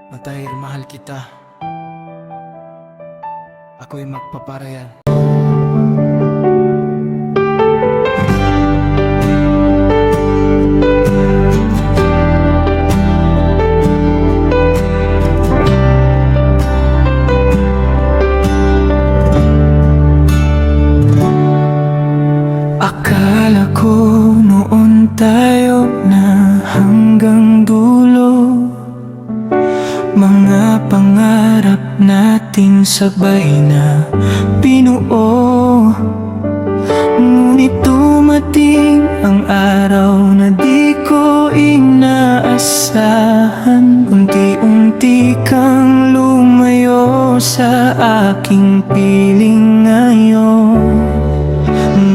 O dahil mahal kita, ako'y magpaparayan. Akala ko noon tayo na hanggang dulo, mga pangarap nating sabay na binuo. Ngunit dumating ang araw na di ko inaasahan. Unti-unti kang lumayo sa aking piling ngayon.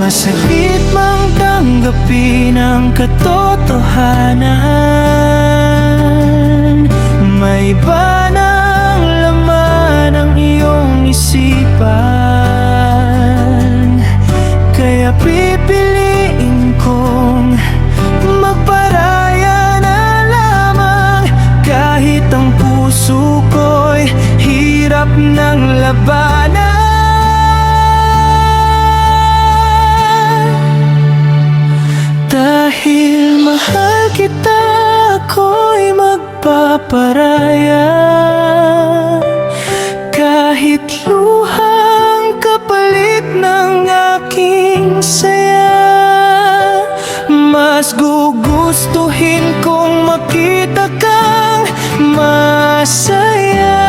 Masakit mang tanggapin ang katotohanan. May iba ng laman ang iyong isipan, kaya pipiliin kong magparaya na lamang. Kahit ang puso ko'y hirap ng labanan. Dahil mahal kita, ako'y magpaparaya. Kahit luhang kapalit ng aking saya, mas gugustuhin kong makita kang masaya.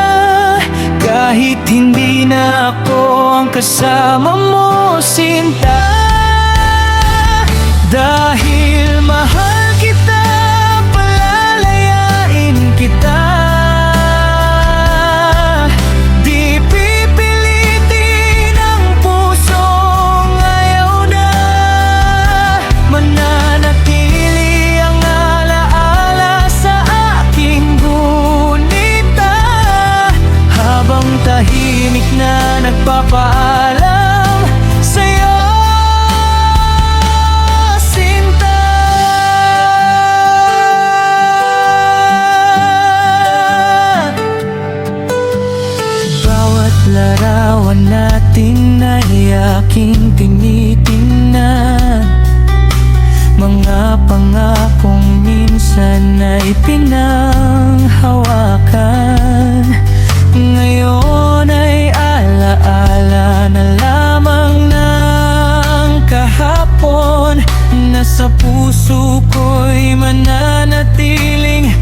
Kahit hindi na ako ang kasama mo, sinta. Dahil mahal kita, palalayain kita. Di pipilitin ang pusong ayaw na. Mananatili ang alaala sa aking gunita, habang tahimik na nagpapaalam sa'yo. Larawan natin ay aking tinitingnan, mga pangakong minsan ay pinanghawakan. Ngayon ay alaala na lamang ng kahapon, na sa puso ko'y mananatiling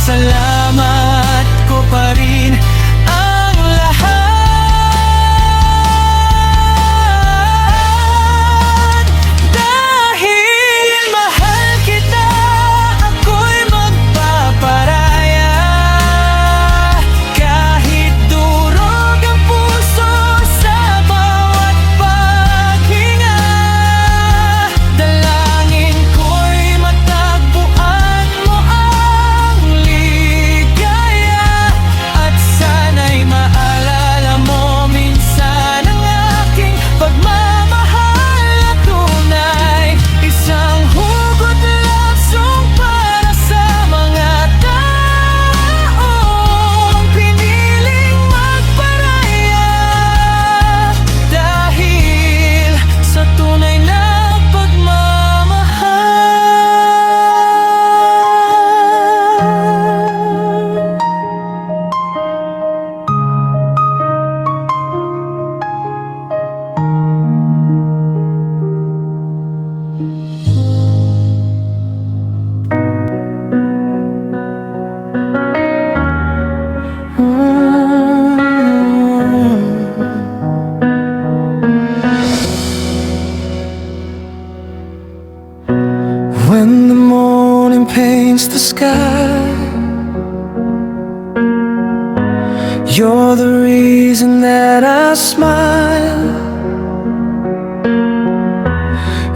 salamat ko pa rin ang lahat. Dahil mahal kita, ako'y magpaparaya. Kahit durog ang puso sa bawat paghinga, dalangin ko'y matagpuan mo ang ligaya. At sana'y maalala mo minsan ang aking pagmamahal na tunay. Isang hugot love song para sa mga taong piniling magparaya. Dahil sa tunay na pagmamahal. When the morning paints the sky, You're the reason that I smile.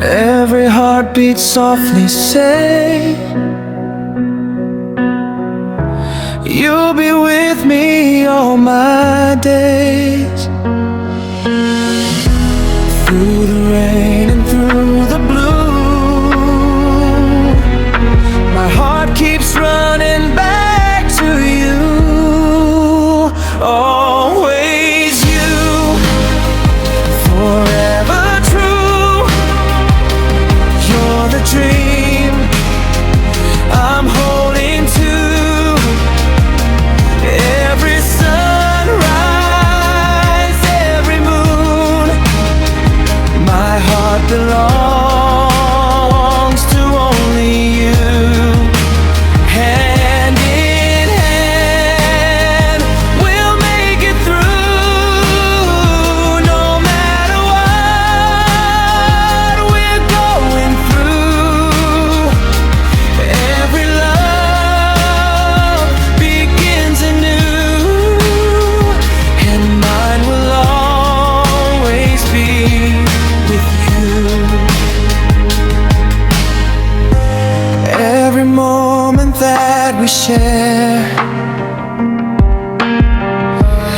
Every heartbeat softly say, you'll be with me all my days. Through the rain and through the blue, my heart keeps running back to you. Always you, forever true. You're the dream I'm holding to. Every sunrise, every moon, my heart belongs to only you. Hand in hand, we'll make it through. No matter what we're going through, every love begins anew, and mine will always be with you. Every moment that we share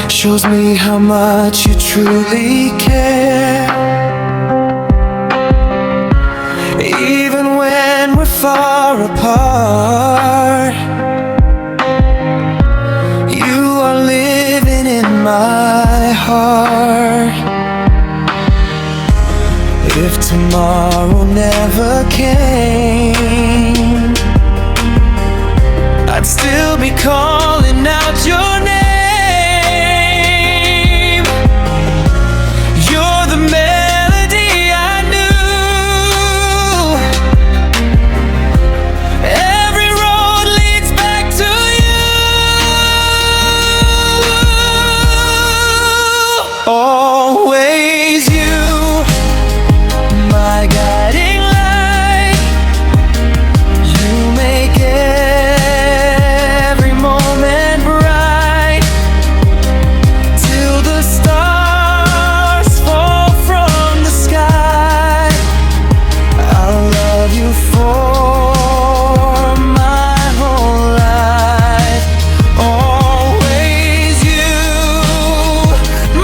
shows me how much you truly care. Even when we're far apart, you are living in my heart. If tomorrow never came, I'd still be calling out your name. You're the melody I knew. Every road leads back to you. Always you, my guiding light. You make every moment bright, till the stars fall from the sky. I'll love you for my whole life. Always you,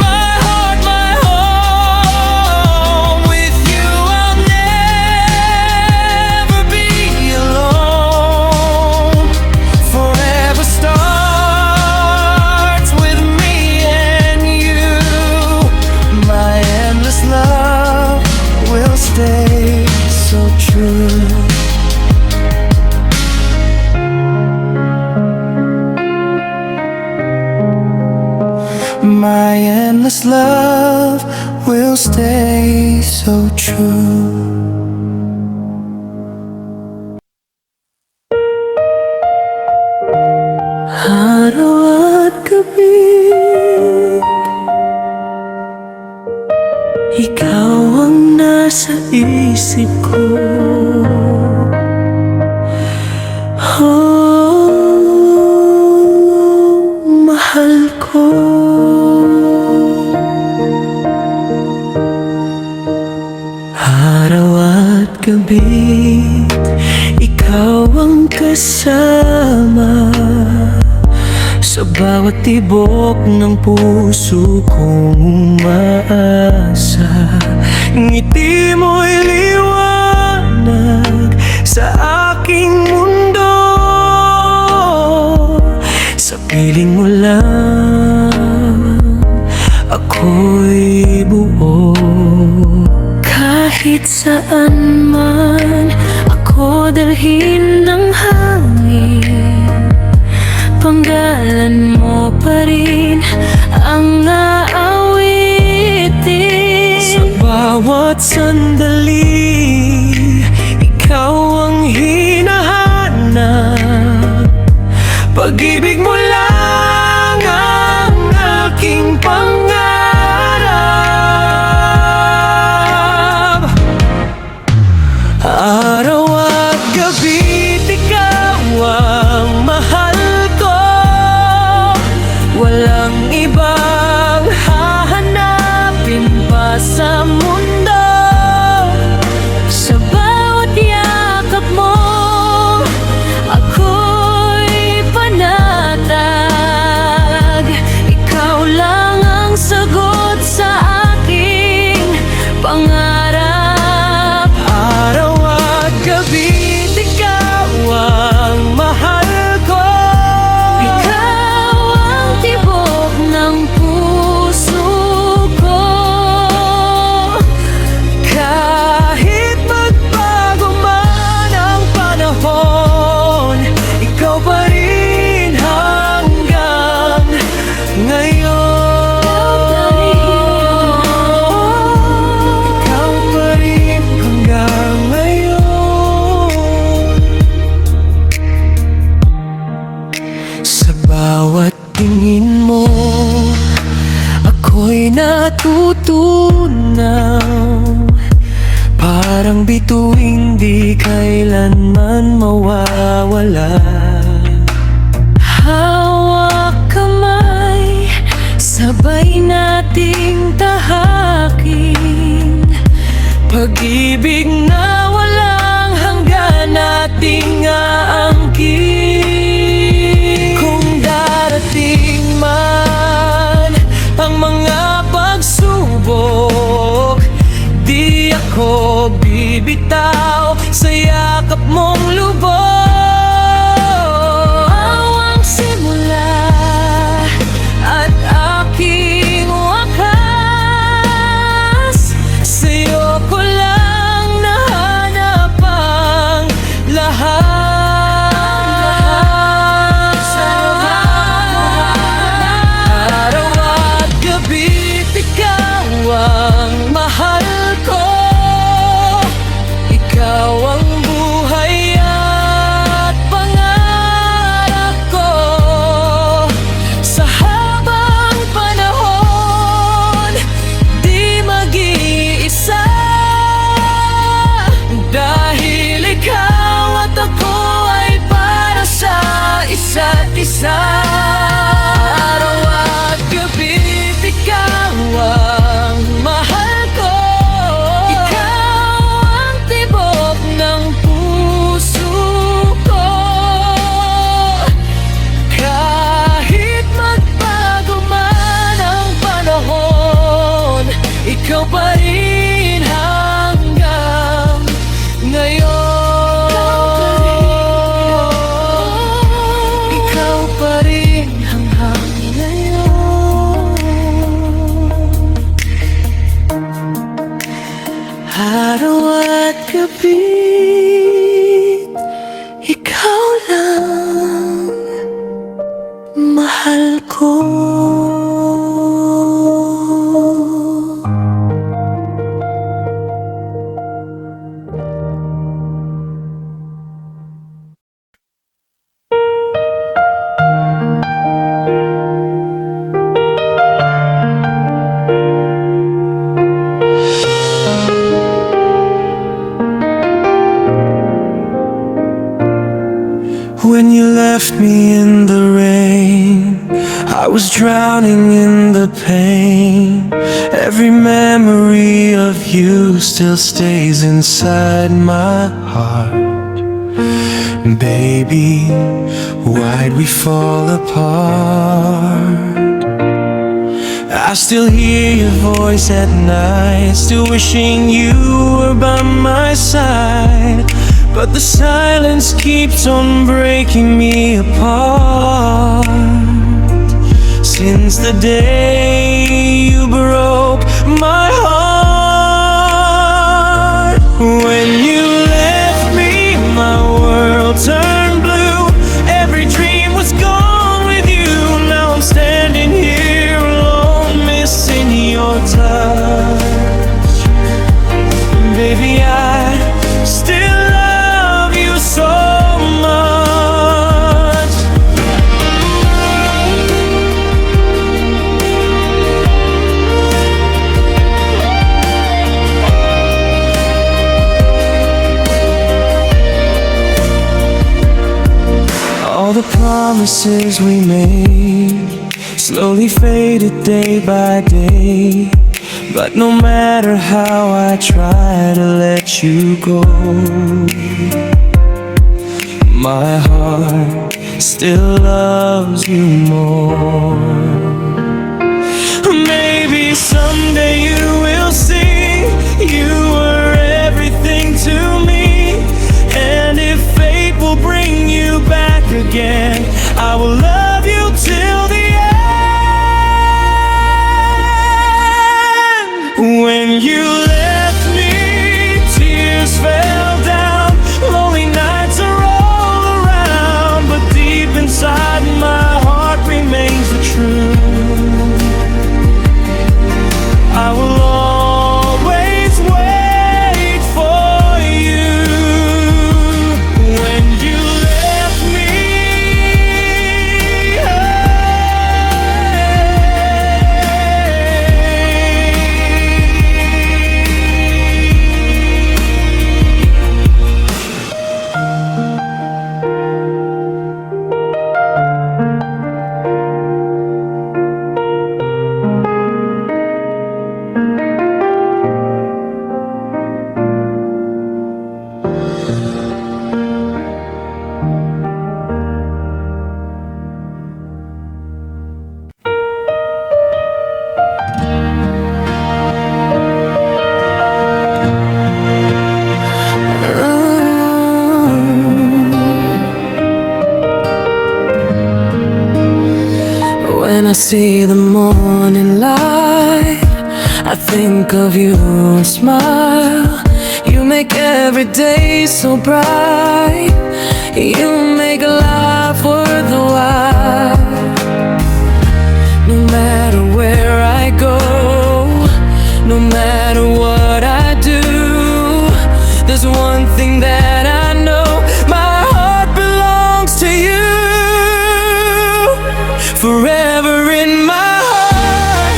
my heart, my home. With you I'll never be alone. Forever starts with me and you. My endless love will stay so true. My endless love will stay so true. Araw at gabi, ikaw ang nasa isip ko. Oh, mahal ko. Araw at gabi, ikaw ang kasama sa bawat tibok ng puso kong umaasa. Ngiti mo'y liwanag sa aking mundo. Sa piling mo lang ako'y buo. Kahit saan man ako dalhin ng hangin, panggalan mo pa rin ang aawitin. Sa bawat sandali, ikaw ang hinahanap. Pag-ibig mo lang ang aking pangarap. Araw at gabi, ikaw ang mahal ko. Walang ako'y natutunaw. Parang bituing di kailanman mawawala. Hawak kamay, sabay nating tahakin. Pag-ibig na walang hanggan nating aangkin. Kung darating man ang mga pagsubok, di ako bibitaw sa yakap mong lubos. Ang simula at aking wakas, sa'yo ko lang nahanap ang lahat. Araw at gabi, ikaw ang mahal ko. Ikaw ang buhay at pangarap ko. Sa habang panahon, di mag-iisa. Dahil ikaw at ako ay para sa isa't isa. Araw at gabi, ikaw ang mahal ko. Ikaw ang tibok ng puso ko. Kahit magbago man ang panahon, ikaw pa rin hanggang ngayon. Ikaw pa rin hanggang ngayon. Araw at gabi, ikaw lang mahal ko. When you left me in the rain, I was drowning in the pain. Every memory of you still stays inside my heart. Baby, why'd we fall apart? I still hear your voice at night, still wishing you were by my side. But the silence keeps on breaking me apart. Since the day you broke my heart. When you left me, my world turned blue. Every dream was gone with you. Now I'm standing here alone, missing your touch. Baby, I still so much. All the promises we made slowly faded day by day. But no matter how I try to let you go, my heart still loves you more. Maybe someday you will see you were everything to me. And if fate will bring you back again, I will love you till the end. When you left me, tears fell down. Lonely nights are inside my heart remains the truth. I will see the morning light, I think of you and smile. You make every day so bright. You make life worth the while. No matter where I go, no matter what I do, there's one thing that I know: my heart belongs to you. Forever in my heart,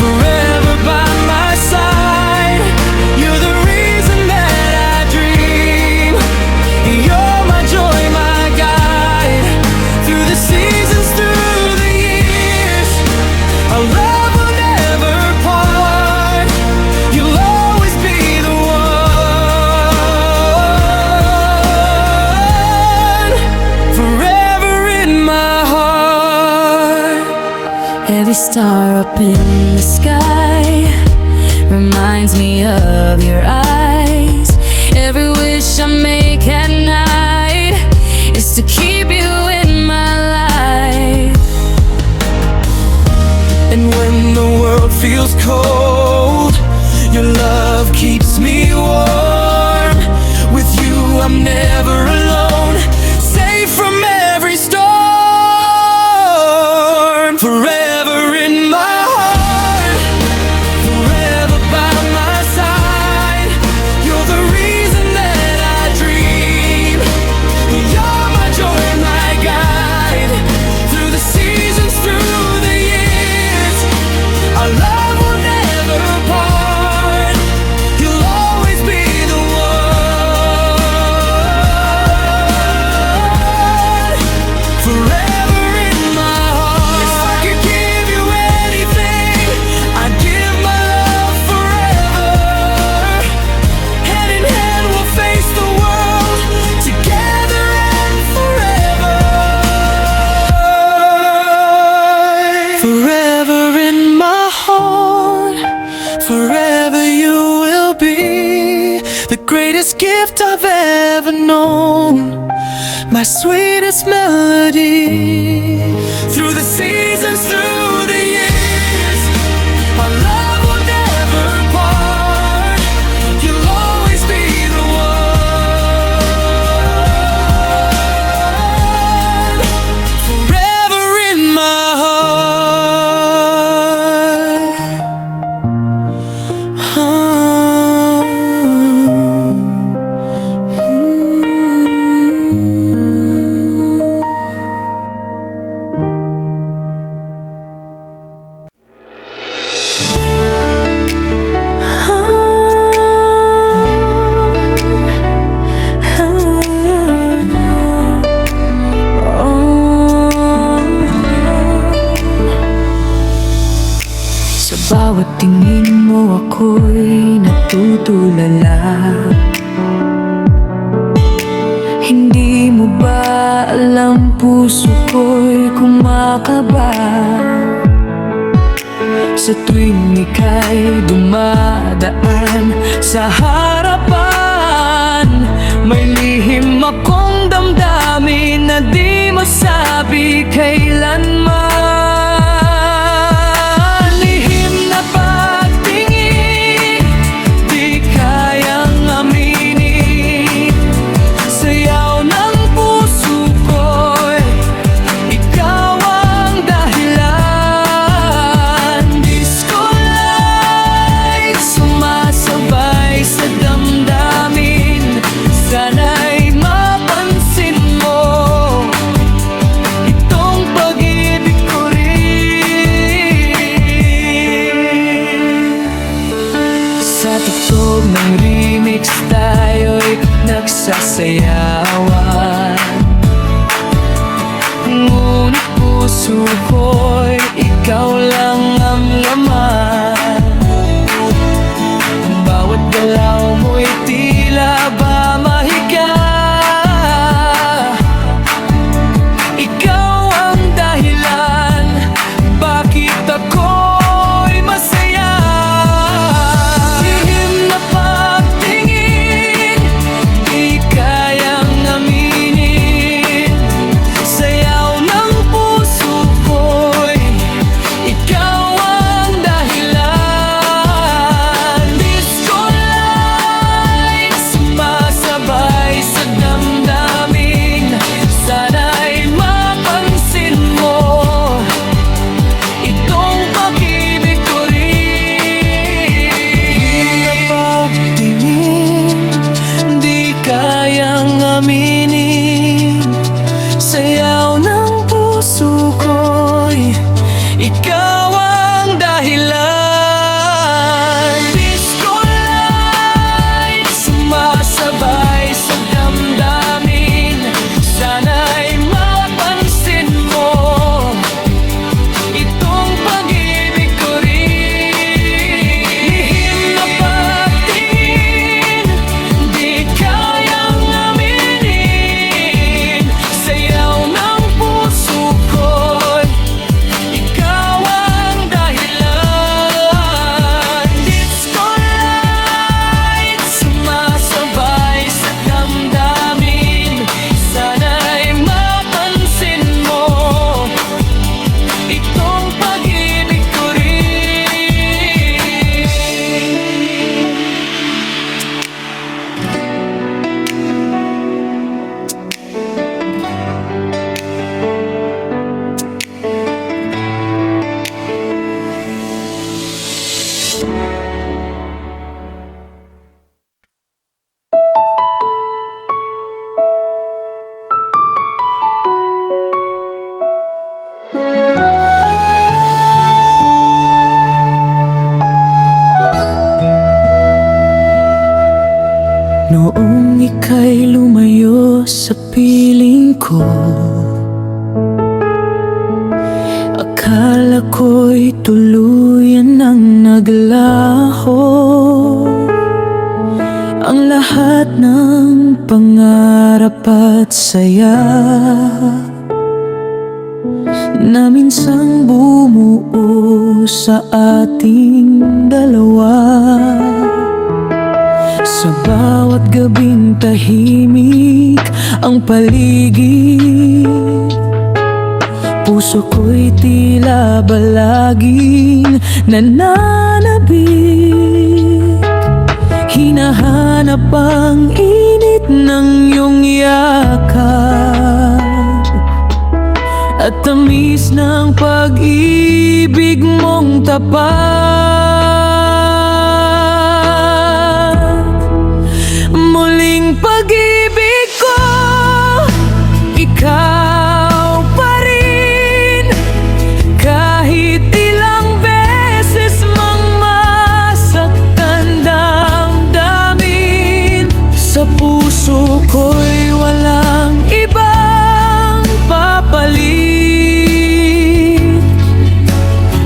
forever by my side. You're the reason that I dream. You're my joy, my guide. Through the seasons, through the years, our love will never part. You'll always be the one. Forever in my heart. Every star up in the sky reminds me of your eyes. Every wish I make at night is to keep you in my life. And when the world feels cold, your love keeps me warm. With you I'm never alone, safe from every storm. Forever in my heart, forever by my side. You're the reason that I dream. You're my joy, my guide. Through the seasons, through the years, our love will never part. You'll always be the one. Forever in my heart. If I could give you anything, I'd give my love forever. Hand in hand we'll face the world, together and forever. Forever in my heart, forever you will be the greatest gift I've ever known, my sweetest melody. Through the seasons, through the years, our love will never part. You'll always be the one. Forever in my Sa bawat tingin mo ako'y natutulala. Hindi mo ba alam, puso ko'y kumakaba sa tuwing ika'y dumadaan sa harapan. May lihim akong damdamin na di masabi kailanman. Lihim na pagtingin, di kayang aminin. Sayaw ng puso ko'y ikaw ang dahilan. Disco light sumasabay sa damdamin. Sana'y mapansin mo itong pag-ibig ko rin. Sa tugtog ng remix tayo'y nagsasayawan, ngunit puso ko'y ikaw lang ang laman. Bawat galaw mo'y tila ba mahiga. Ikaw ang dahilan bakit ako'y masaya. Lihim na pagtingin, di kayang aminin. Sayaw ng puso ko'y sa piling ko. Akala ko'y tuluyan nang naglaho ang lahat ng pangarap at saya na minsang bumuo sa ating dalawa. Sa bawat gabing tahimik ang paligid, puso ko'y tila balaging nananabik. Hinahanap ang init ng iyong yakap at tamis ng pag-ibig mong tapat. Muling pag-ibig ko, ikaw pa rin. Kahit ilang beses mang masaktan damdamin, sa puso ko'y walang ibang papalit.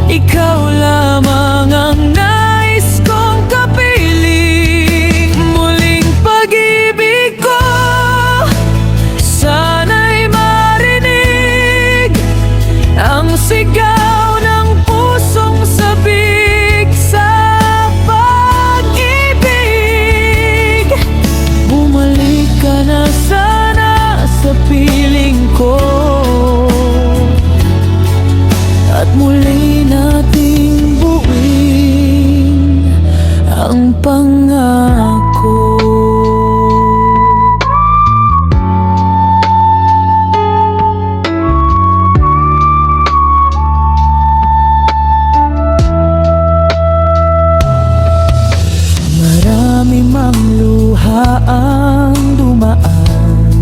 Ikaw lamang ang nais kong kapiling. Muling pag-ibig ko, sana'y marinig ang sigaw ng pusong sabik sa pag-ibig. Bumalik ka na sana sa piling ko at muli nating buuin ang pangako. Marami mang luha ang dumaan,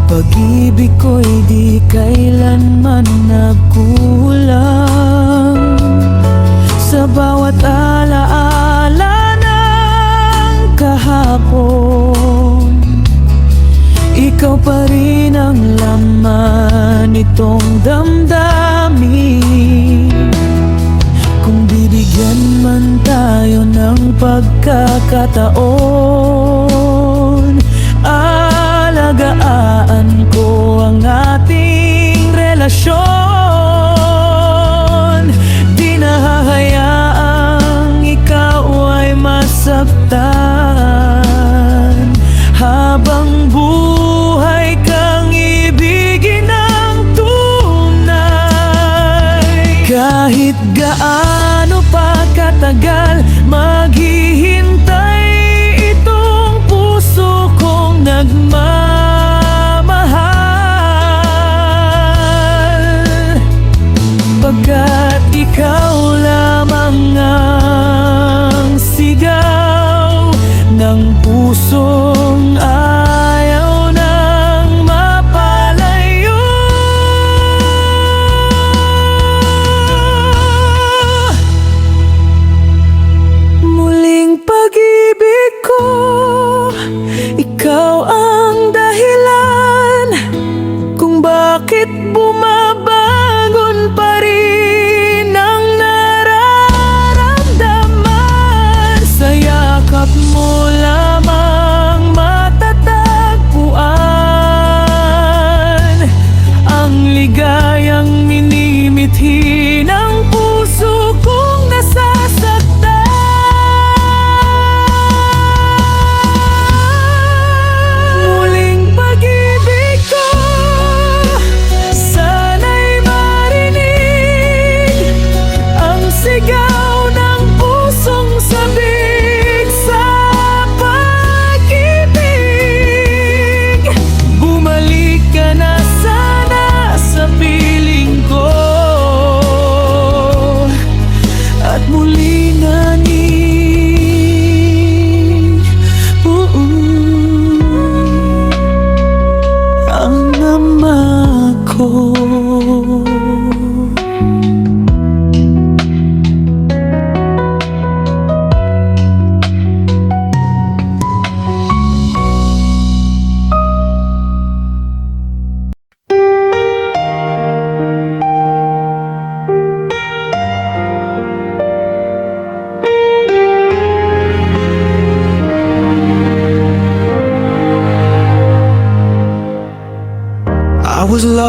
pag-ibig ko'y di kailanman nagkulang. Sa bawat alaala ng kahapon, ikaw pa rin ang laman nitong damdamin. Kung bibigyan man tayo ng pagkakataon, alagaan ko ang ating relasyon. Di na hahayaang ikaw ay masaktan, habang buhay kang ibigin ng tunay. Kahit gaano pa katagal maghihintay itong puso kong nagmamahal, pagkat ikaw lamang ang sigaw ng pusong ayaw nang mapalayo. Muling pag-ibig ko, ikaw ang dahilan kung bakit bumabangon pa rin ang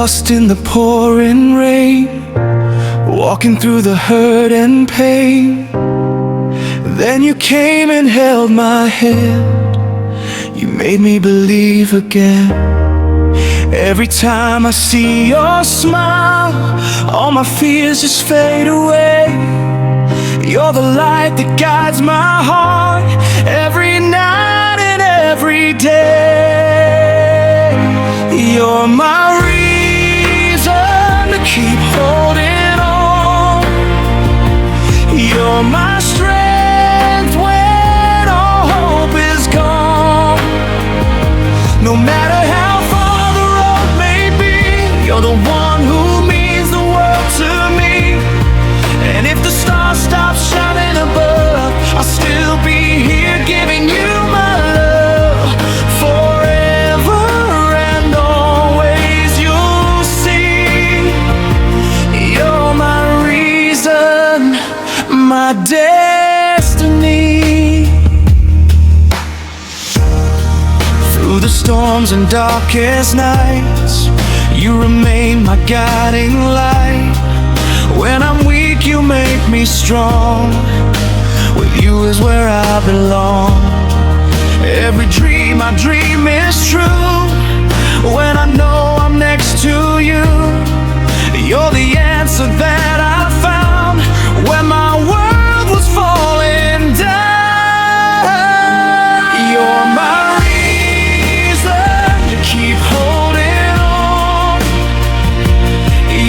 lost in the pouring rain, walking through the hurt and pain. Then you came and held my hand. You made me believe again. Every time I see your smile, all my fears just fade away. You're the light that guides my heart every night and every day. You're my reason to keep holding on. You're my strength when all hope is gone. No matter how far the road may be, you're the one who means the world to me. And if the stars stop shining above, I'll still be here giving you my love. Forever and always you'll see. You're my reason, my destiny. Through the storms and darkest nights, you remain my guiding light. When I'm weak, you make me strong. With you is where I belong. Every dream I dream is true. When I know I'm next to you, you're the answer that I found when my world was falling down. You're my reason to keep holding on.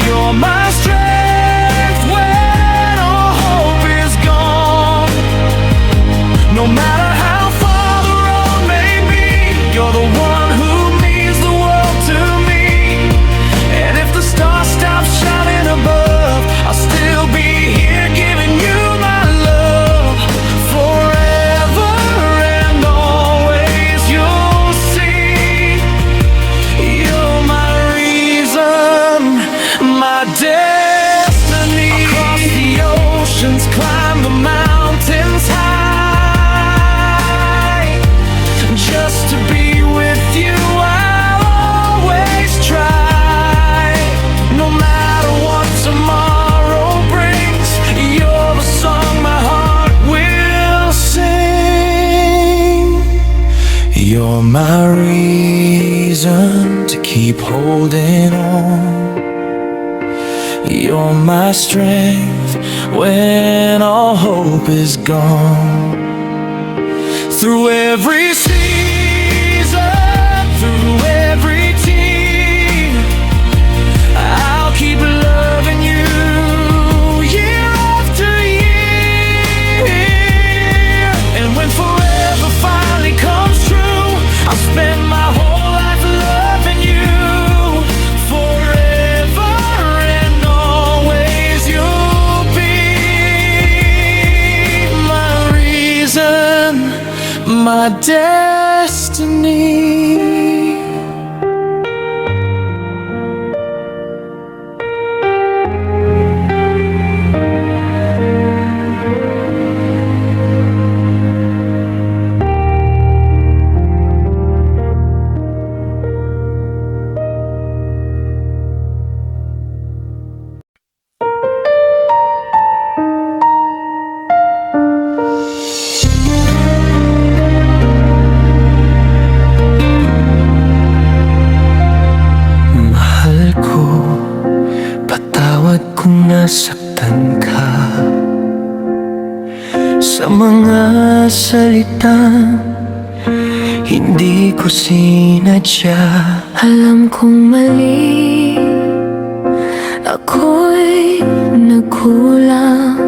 You're my strength when all hope is gone. No matter how far the road may be, you're the one who means the world to me. And if the stars stop shining above, I'll still be here giving you my love. Forever and always you'll see. You're my reason, my destiny. Across the oceans, climb the mountains high. Just to be with you, I'll always try. No matter what tomorrow brings, you're the song my heart will sing. You're my reason to keep holding on. You're my strength when all hope is gone. Through every season, through every tear, I'll keep loving you year after year. And when forever finally comes true, I'll spend my whole life loving you. Forever and always you'll be my reason, my destiny. Mahal ko, patawad kung nasaktan ka sa mga salitang hindi ko sinadya. Alam kong mali, ako'y nagkulang,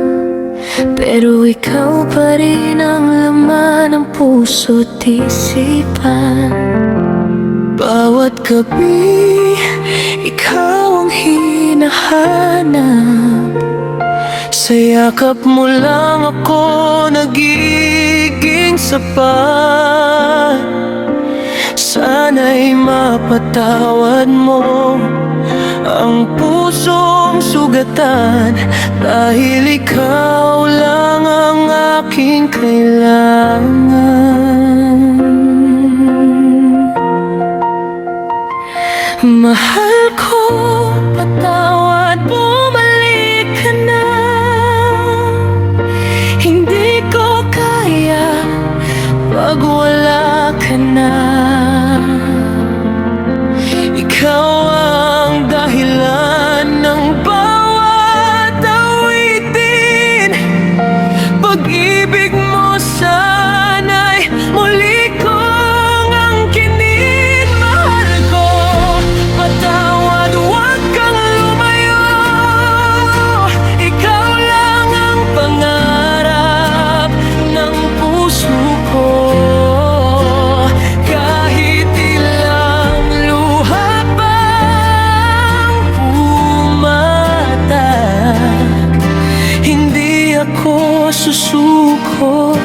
pero ikaw pa rin ang laman ng puso't isipan. Bawat gabi, ikaw ang hinahanap. Sa yakap mo lang ako nagiging sapat. Sana'y mapatawad mo ang pusong sugatan, dahil ikaw lang ang aking kailangan. Mahal ko, Patawad, bumalik ka na. Hindi ko kaya pag wala ka na. Ikaw ang dahilan ng bawat awitin. Pag-ibig mo sana'y muli kong angkinin. Mahal ko, patawad, huwag kang lumayo. Ikaw lang ang pangarap ng puso ko. Kahit ilang luha pang pumatak, hindi ako susuko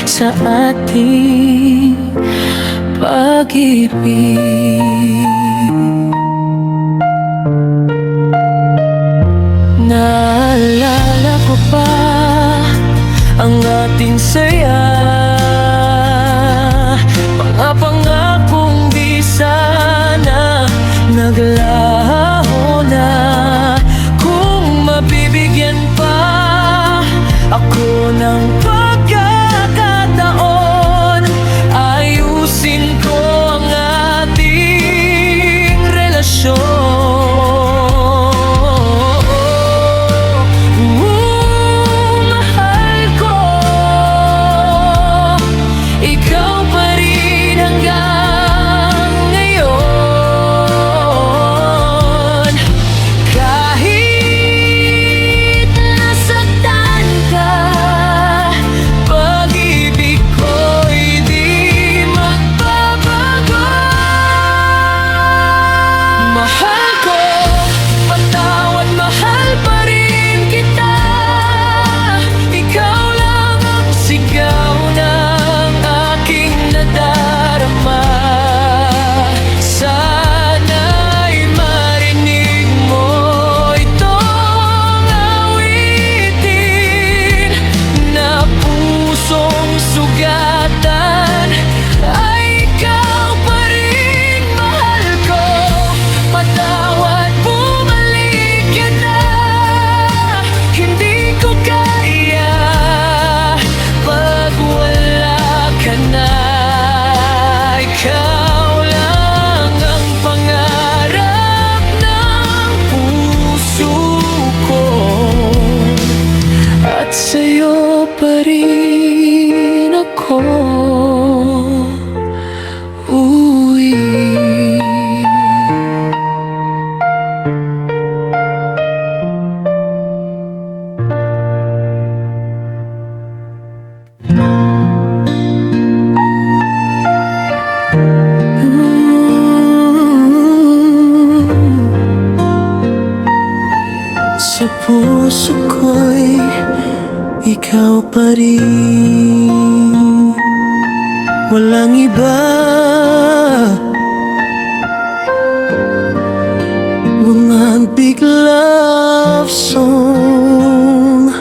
sa ating pag-ibig. Naalala ko pa ang ating saya, mga pangakong di sana naglaho na. Kung mabibigyan pa ako ng pagkakataon, ayusin ko ang ating relasyon. Mahal ko, ikaw pa rin hanggang ngayon. Kahit nasaktan ka, pag-ibig ko'y di magbabago. Mahal ko, patawad, mahal pa rin kita. Ikaw lang ang sigaw ng aking nadarama. Sana'y marinig mo itong awitin, na pusong sugatan ay ikaw pa rin. Mahal ko, patawad, bumalik ka na. Hindi ko kaya pag wala ka na. Ikaw lang ang pangarap ng puso ko, at sa'yo pa rin ako uuwi. Sa puso ko'y ikaw pa rin, walang iba. Mga big love song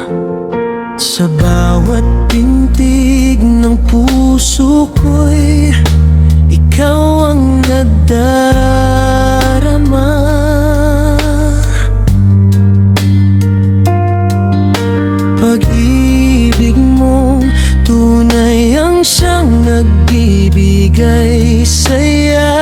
sa bawat pintig ng puso ko'y ikaw ang nadarama. Pag-ibig mong tunay ang siyang nagbibigay saya.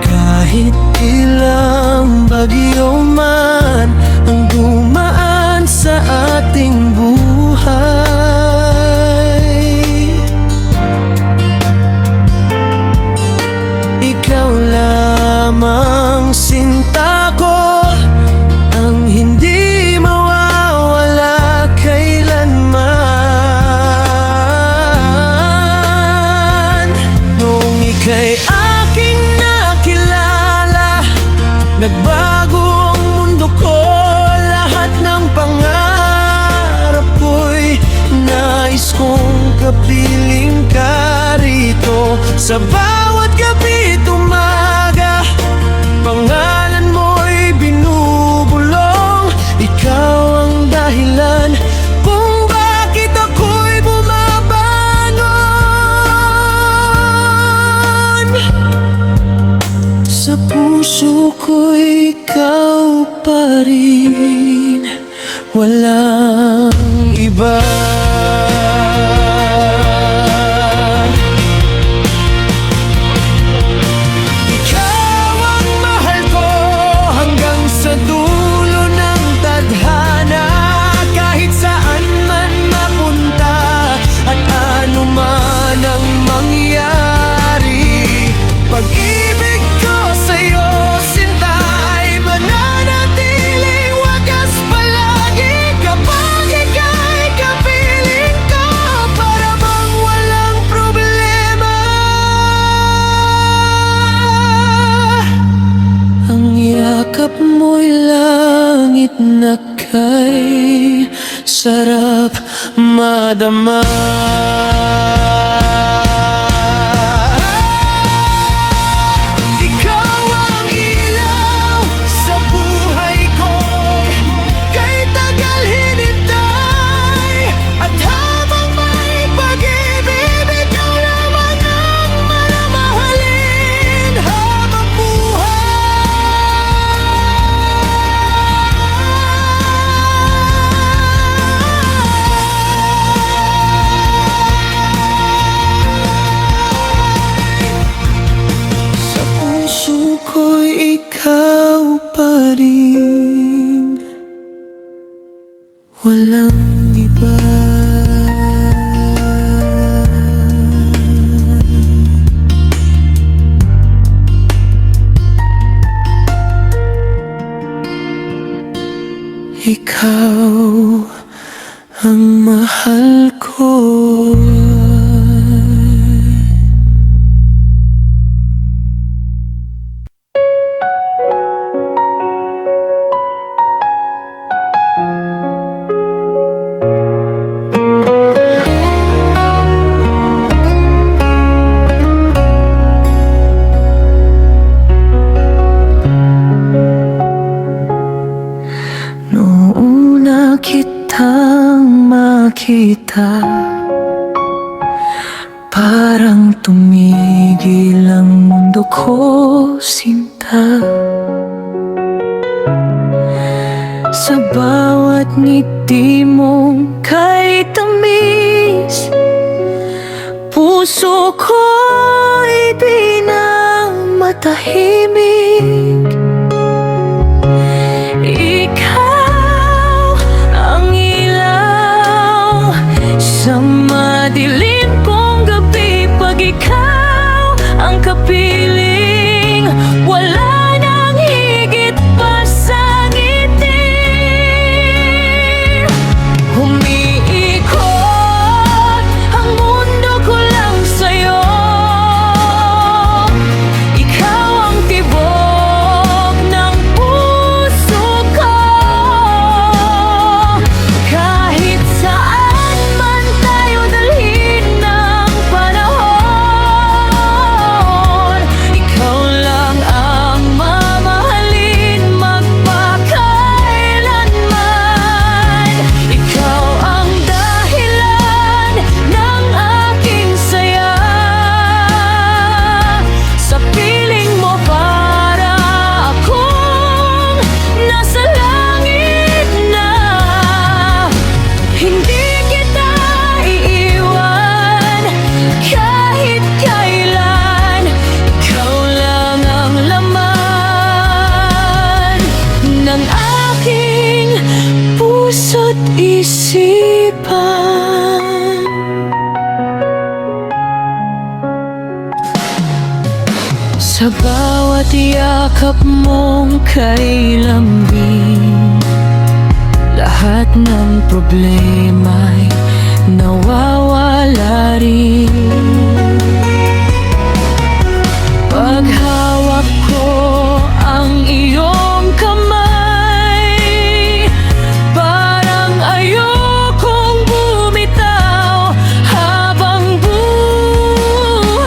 Kahit ilang bagyo man ang dumaan sa ating buhay, ikaw lamang sinta ko, ang hindi mawawala kailanman. Noong ika'y aking nakilala, nagbago ang mundo ko. Lahat ng pangarap ko'y nais kong kapiling ka rito. Sa bawat gabi't umaga, pangalan mo'y binubulong. Ikaw ang dahilan kung bakit ako'y bumabangon. Sa puso ko'y ikaw pa rin, walang iba. Ikaw ang mahal ko hanggang sa dulo ng tadhana. Kahit saan man mapunta at ano man ang mangyari, pag-ibig ko sa'yo, sinta, ay mananatiling wagas palagi. Kapag ika'y kapiling ko, para bang walang problema. Ang yakap mo'y langit na kay sarap madama. Ikaw ang ilaw sa buhay ko, kay tagal hinintay. At habang may pag-ibig, ikaw lamang ang manamahalin habang sa puso ko'y ikaw pa rin, walang iba. Ikaw ang mahal ko. Noong una kitang makita, parang tumigil ang mundo ko, sinta. Sa bawat ngiti mong kay tamis, puso ko'y pinangmatahimik. Ikaw ang ilaw sa madilim kong gabi. Pag ikaw ang kapiling, wala nang higit pa sa ngiti. Umiikot ang mundo ko lang sa'yo. Ikaw ang tibok ng puso ko. Kahit saan man tayo dalhin ng panahon, ikaw lang ang mamahalin magpakailanman. Ikaw ang dahilan ng aking saya. Sa piling mo para akong nasa langit na. Hindi kita iiwan kahit kailan. Ikaw lang ang laman ng aking puso't isipan. Sa bawat yakap mong kay lambing, lahat ng problema'y nawawala rin. Paghawak ko ang iyong kamay, parang ayokong bumitaw habang buhay.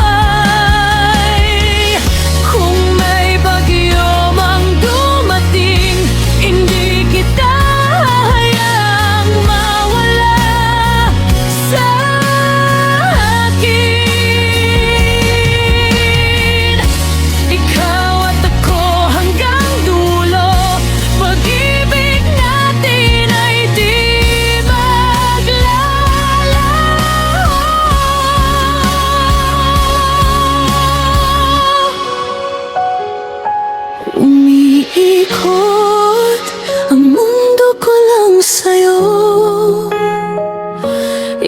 Kung may bagyo mang dumating, hindi kita hayaang mawala sa akin.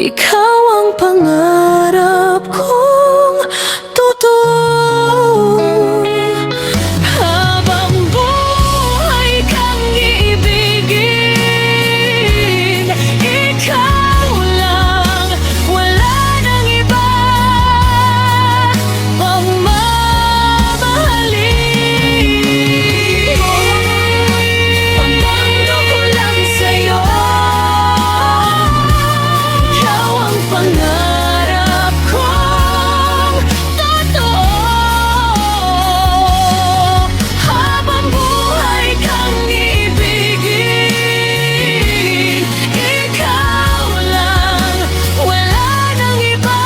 ikaw ang pangarap kong totoo. Habang buhay kang iibigin, ikaw lang, wala nang iba pang mamahalin. Ang mundo ko lang sa'yo, ikaw ang pangarap kong totoo. Habang buhay kang iibigin, ikaw lang, wala nang iba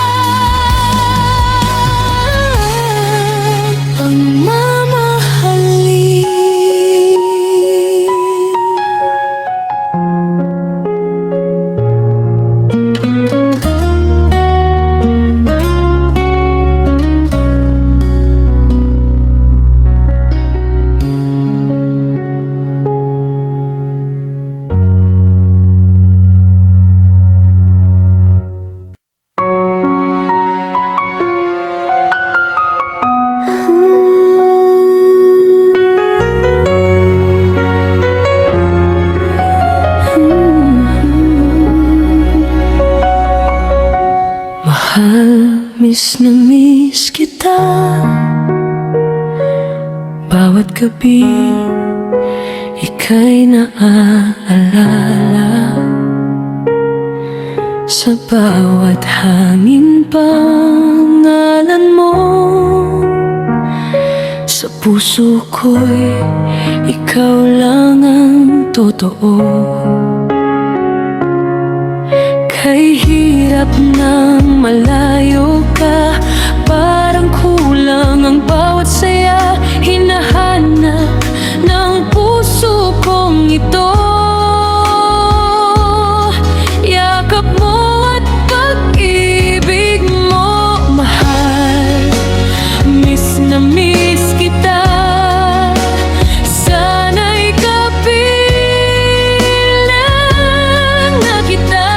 pang mamahalin. Mahal, miss na miss kita. Bawat gabi, ika'y naaalala. Sa bawat hangin pangalan mo. Sa puso ko'y ikaw lang ang totoo. Kay hirap nang malayo ka, parang kulang ang bawat saya. Hinahanap ng puso kong ito, yakap mo at pag-ibig mo. Mahal, miss na miss kita. Sana'y kapilang na kita.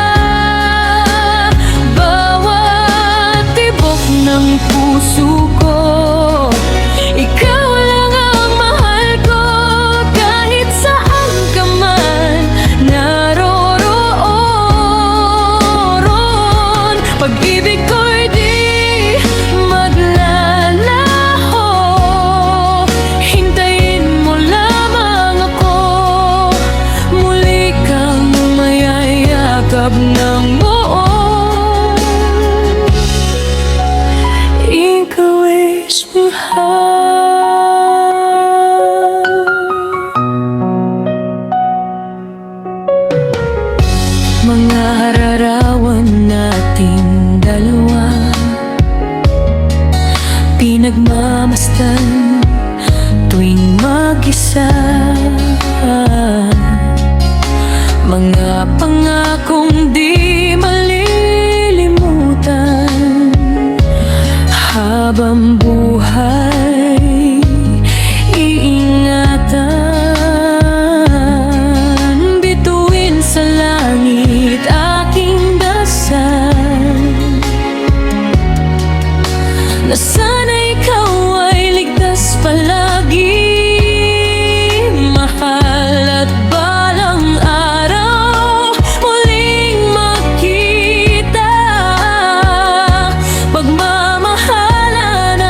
Ng puso ko, ikaw lang ang mahal ko. Kahit saan ka man naroroon, pag-ibig ko'y di maglalaho. Hintayin mo lamang ako, muli kang mayayakap ng buo. Ikaw is mahal. Mga hararawan nating dalawa, pinagmamasdan tuwing mag-isa. Mga pangakong di malilimutan. Habang buhay, iingatan. Bituin sa langit aking dasal, na sana ikaw ay ligtas palagi. Mahal, at balang araw muling magkita. Pagmamahalan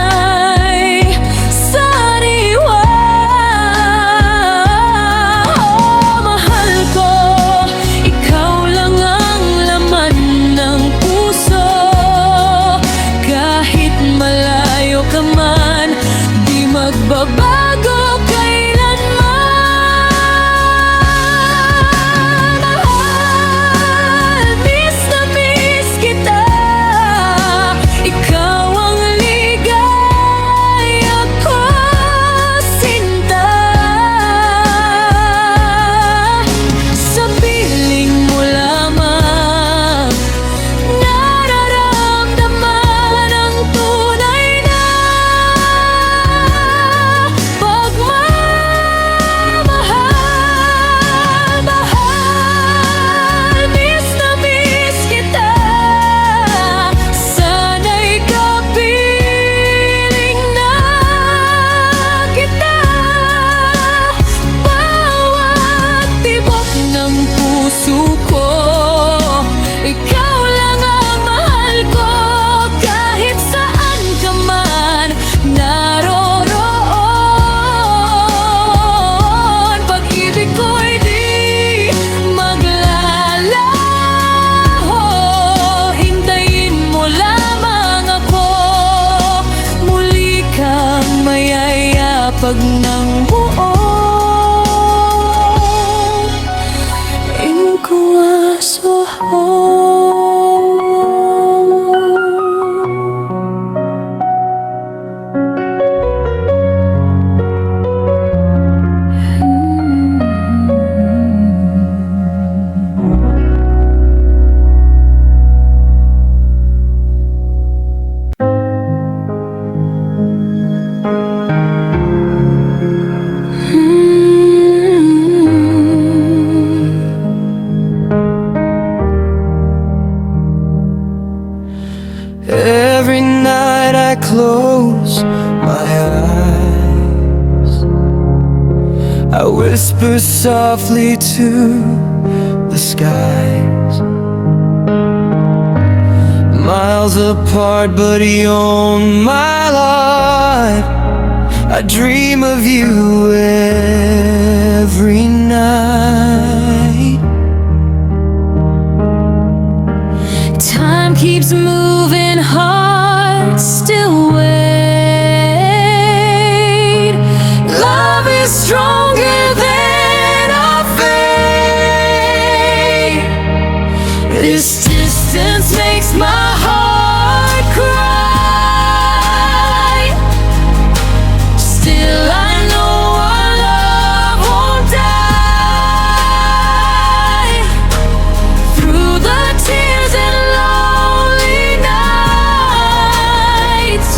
pag nang buo ing kuwasoho. Every night I close my eyes, I whisper softly to the skies. Miles apart but you're my life, I dream of you every night. Time keeps moving, hearts still wait. Love is stronger than our fate. This distance makes my heart cry. Still I know our love won't die. Through the tears and lonely nights,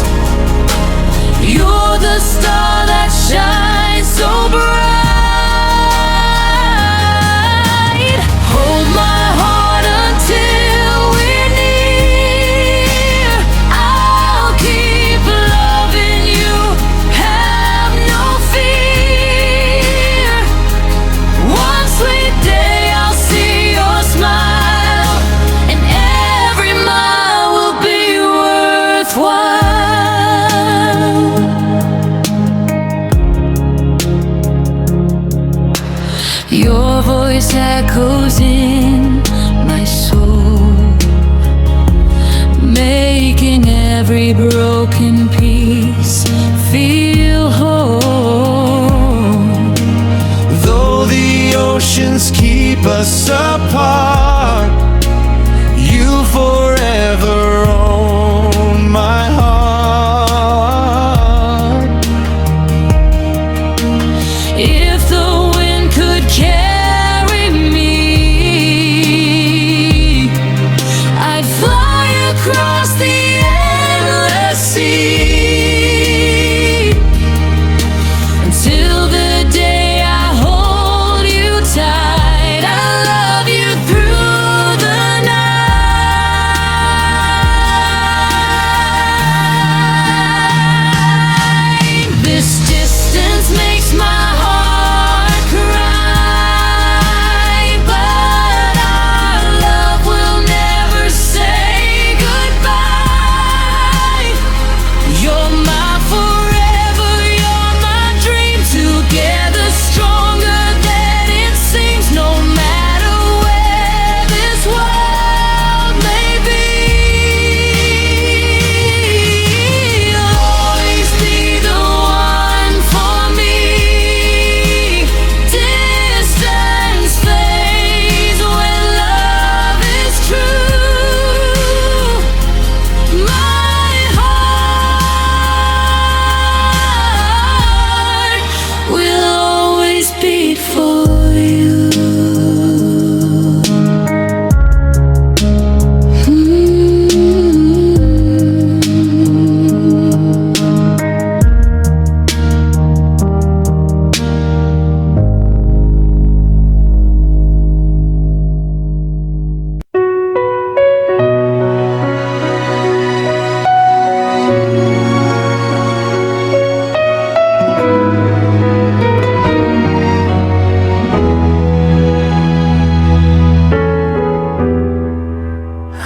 you're the star that shines so bright. Hold my heart until we're near. I'll keep loving you, have no fear. One sweet day I'll see your smile, and every mile will be worthwhile. Your voice echoes in my soul, making every broken piece feel whole. Though the oceans keep us apart, you forever own my heart. If the wind could carry me, I'd fly across the endless sea, until the day I hold you tight. I love you through the night. This distance makes my heart cry, but our love will never say goodbye. You're my forever, you're my dream. Together stronger than it seems. No matter where this world may be, you'll always be the one for me. Distance fades when love is true. My heart will always beat for you.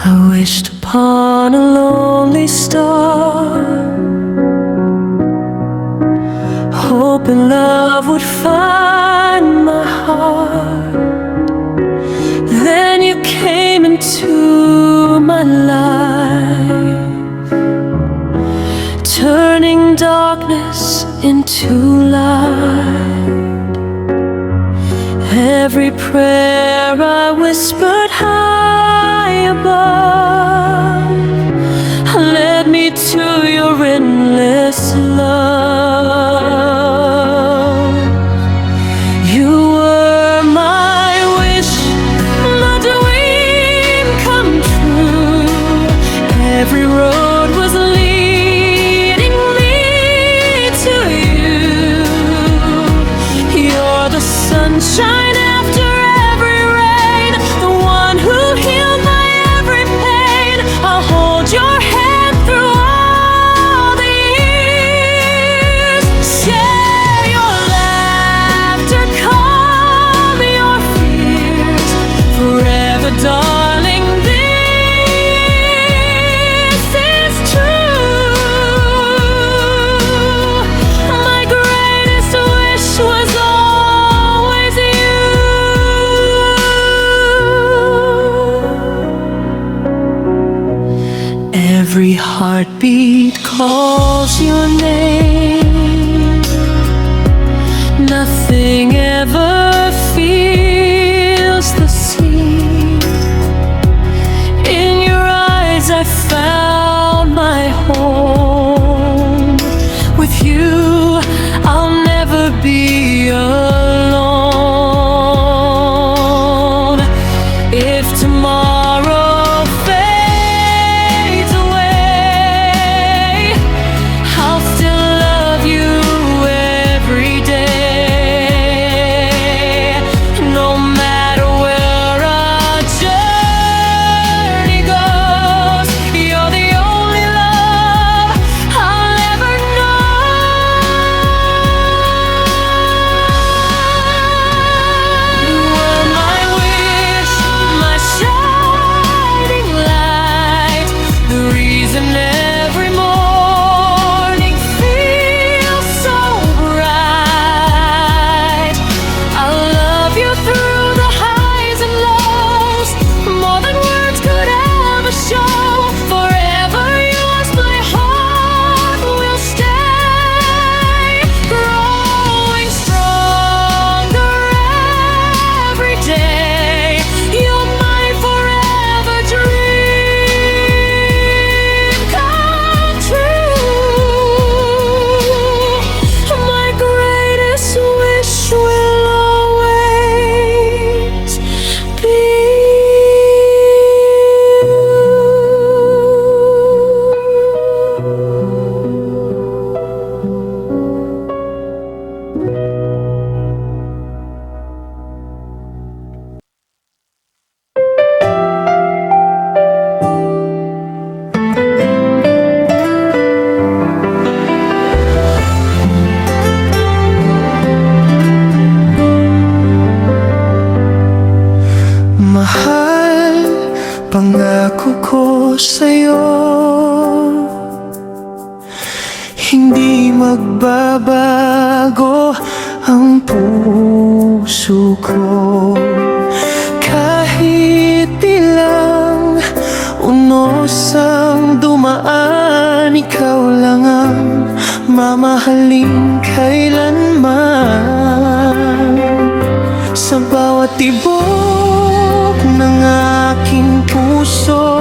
I wished upon a lonely star, hoping love would find my heart. Then you came into my life, turning darkness us into light. Every prayer I whispered high above led me to your endless love. You were my wish, my dream come true. Every road was leading me to you. You're the sunshine after every rain, the one who healed my every pain. I'll hold your hand through all the years. Share your laughter, calm your fears. Forever, darling, this is true. My greatest wish was always you. Every heartbeat calls your name. Nothing ever feels the same. In your eyes I found my home. With you I'll never be alone. If tomorrow fades away, I'll still love you every day. No matter where our journey goes, you're the only love I'll ever know. You were my wish, my shining light, the reason every morning feels so bright. I'll love you through the highs and lows, more than words could ever show. Forever yours, my heart will stay, growing stronger every day. You're my forever dream come true. My greatest wish will always be mahal, pangako ko sa'yo, hindi magbabago ang puso ko. Kahit ilang unos ang dumaan, ikaw lang ang mamahalin kailanman. Sa bawat tibok ng aking puso,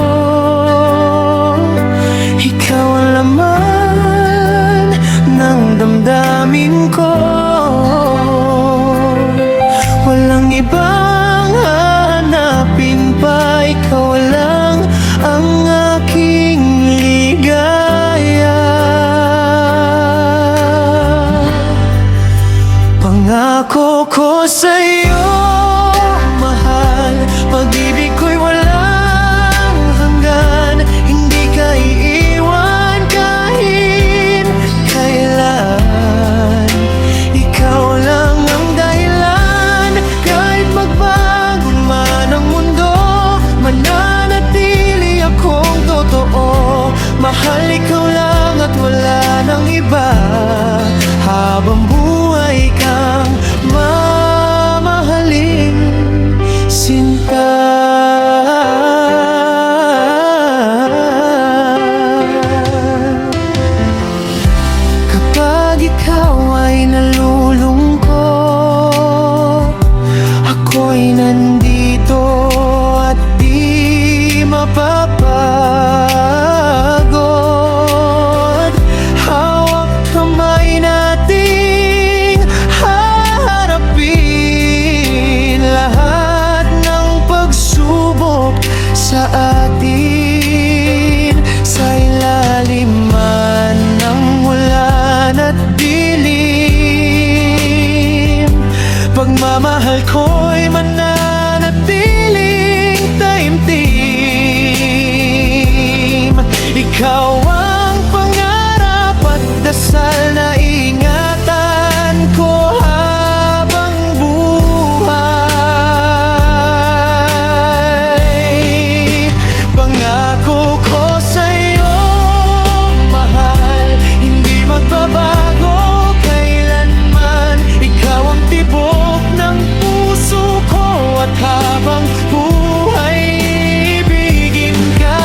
ikaw ang laman ng damdamin ko. Walang ibang hanapin pa, ikaw lang ang aking ligaya. Pangako ko sa'yo, mahal, pag-ibig ko'y walang hanggan. Hindi ka iiwan kahit kailan. Ikaw lang ang dahilan, kahit magbago man ang mundo, mananatili akong totoo. Mahal, ikaw lang at wala nang iba. Habang buhay kang mamahal. pagmamahal ko'y mananatiling taimtim. Ikaw ang pangarap at dasal na ingatan ko habang buhay. Pangako ko sa'yo, mahal, hindi magbabago kailanman. Ikaw ang tibok ng puso ko at habang buhay ibigin ka.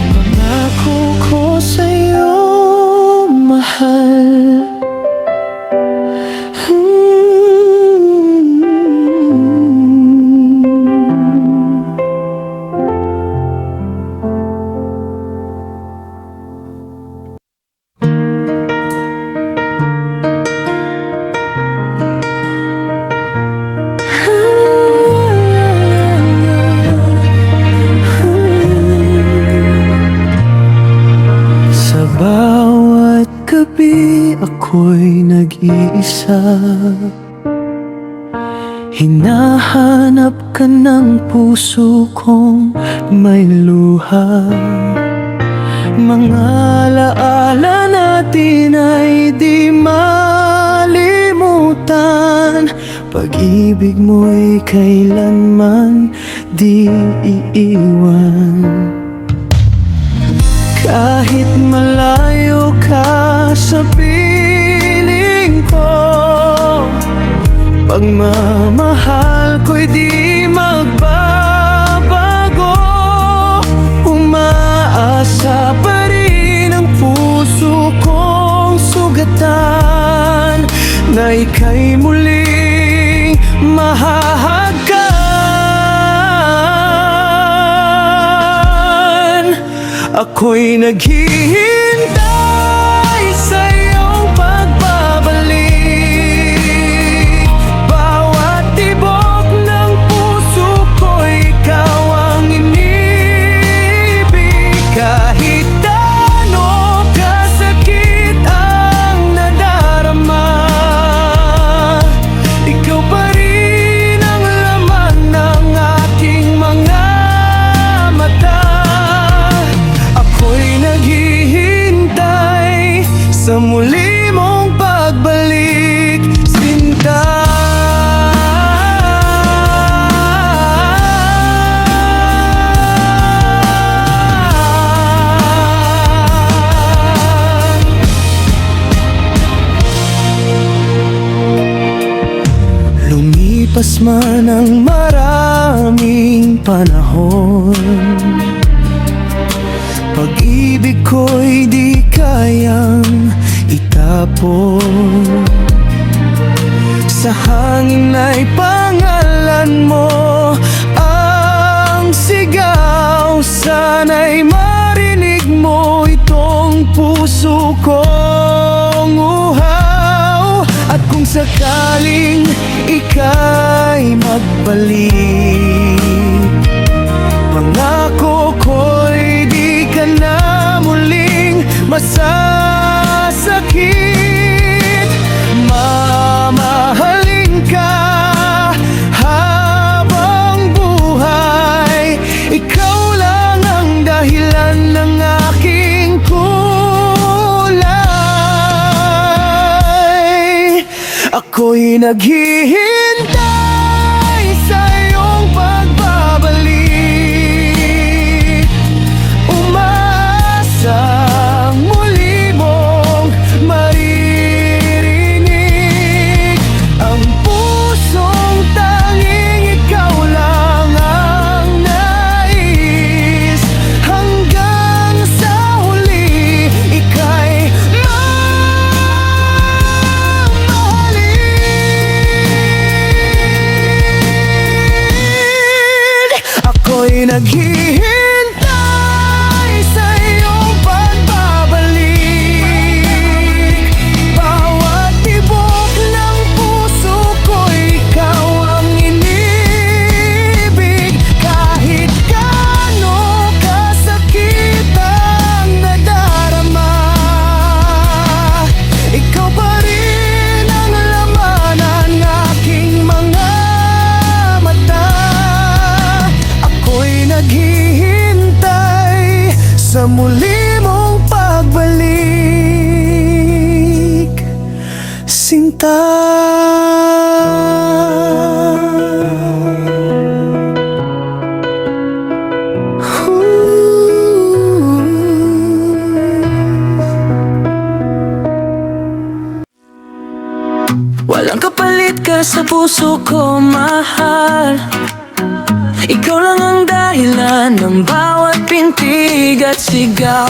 Pangako ko sa'yo, mahal. Sa bawat gabi ako'y nag-iisa, hinahanap ka ng puso kong may luha. Mga alaala natin ay di malimutan. Pag-ibig mo'y kailanman di iiwan. Kahit malayo ka sa piling ko, pagmamahal ko'y di magbabago. Umaasa pa rin ang puso kong sugatan na ika'y muling mahahagkan. Ako'y naghihintay sa iyong pagbabalik. Bawat tibok ng puso ko'y ikaw ang inibig. Kahit ano kasakit ang nadarama, ikaw pa rin ang laman ng aking mga mata. Ako'y naghihintay sa muli mong pagbalik, Sinta. Lumipas man ang maraming panahon, pag-ibig ko'y di kayang itapon. Sa hangin ay pangalan mo ang sigaw. Sana'y marinig mo itong puso kong uhaw. At kung sakaling ika'y magbalik, pangako ko'y di ka na muling masasakit. Mamahalin ka habang buhay. Ikaw lang ang dahilan ng aking kulay. Ako'y naghihintay sa iyong pagbabalik. Umaasang muli mong maririnig ang pusong tanging ikaw lang ang nais. Hanggang sa huli ika'y mamahalin. Ako'y naghihintay sa iyong pagbabalik. Bawat tibok ng puso ko'y ikaw ang inibig. muli mong pagbalik, sinta. Walang kapalit ka sa puso ko, mahal. Ikaw lang ang dahilan ng bawat pintig at sigaw.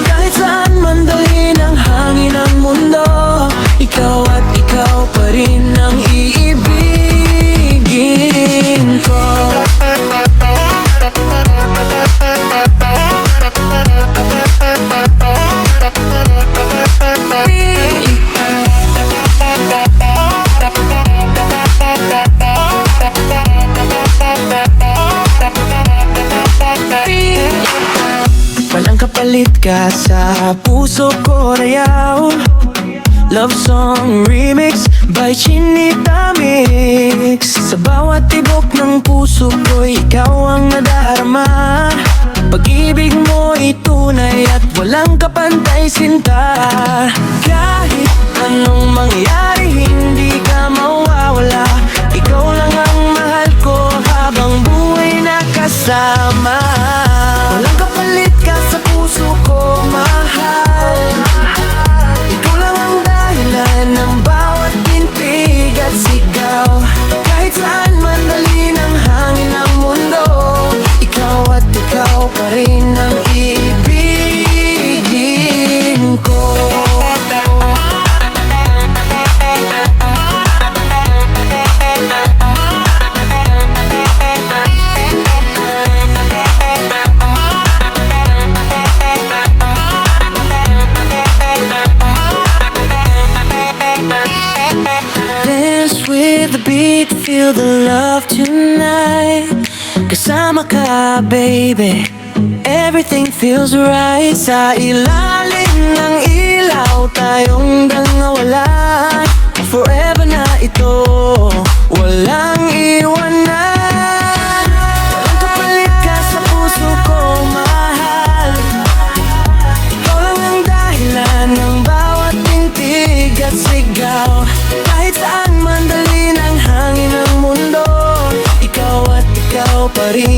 Kahit saan man dalhin ang hangin ng mundo, ikaw at ikaw pa rin ang iibigin ko. Walang kapalit ka sa puso ko, rayaw. Love song remix by Chinita Mix. Sa bawat tibok ng puso ko, ikaw ang nadarama. Pag-ibig mo'y tunay at walang kapantay, sinta. Kahit anong mangyari, hindi ka mawawala. Ikaw lang ang mahal ko habang buhay nakasama. Walang kapalit ka sa puso ko, mahal. Ikaw lang ang dahilan ng bawat pintig at sigaw. Kahit saan man dalhin ang hangin ng mundo, ikaw at ikaw pa rin ang iibigin ko. Dance with the beat, feel the love tonight. Kasama ka, baby, everything feels right. Sa ilalim ng ilaw, tayong dalawalan. Forever na ito, walang iwanan. Walang kapalit ka sa puso ko, mahal. Ikaw lang ang dahilan ng bawat pintig at sigaw. Kahit saan man dalhin ang hangin ng mundo, ikaw at ikaw pa rin